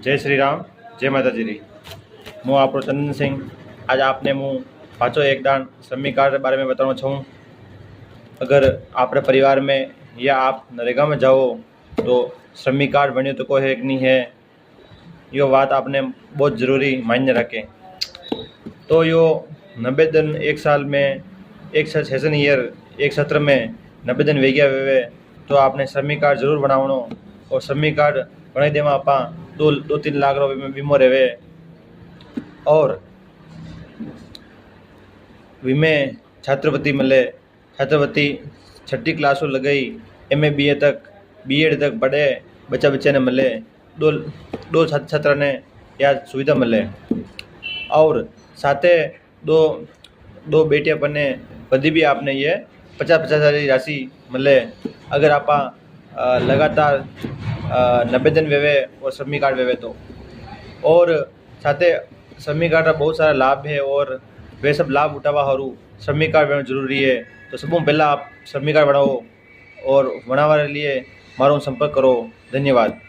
जय श्री राम, जय माताजी री। हूँ आपरो चंदन सिंह। आज आपने मु पाचो एकदान श्रमिक कार्ड बारे में बताना छूँ। अगर आपरे परिवार में या आप नरेगा में जाओ तो श्रमिक कार्ड बनो तो कोई है कि नहीं है, यो बात आपने बहुत ज़रूरी मायने रखें। तो यो 90 दिन एक साल में एक सेशन ईयर एक सत्र में 90 दिन वे गया वे तो आपने श्रमिक कार्ड जरूर बनावनो। और श्रमिक कार्ड बनाई देवा आप 2-3 लाख रुपये में बीमो रहे। और विमे छात्रवृत्ति मिले। छात्रवृत्ति 6ठी क्लास लगाई MA BA तक B.Ed तक पढ़े बच्चे ने मिले। दो छात्र ने यह सुविधा मिले। और साथे दो बेटियां बने बदी भी आपने ये 50-50 हज़ार राशि मिले। अगर आप लगातार 90 दिन वेवे और श्रमिक कार्ड वेवे तो। और साथे श्रमिक कार्ड का बहुत सारा लाभ है और वे सब लाभ उठावा हरू श्रमिक कार्ड बनाना जरूरी है। तो सबसे पहला आप श्रमिक कार्ड बनाओ और बनावा लिए मारो संपर्क करो। धन्यवाद।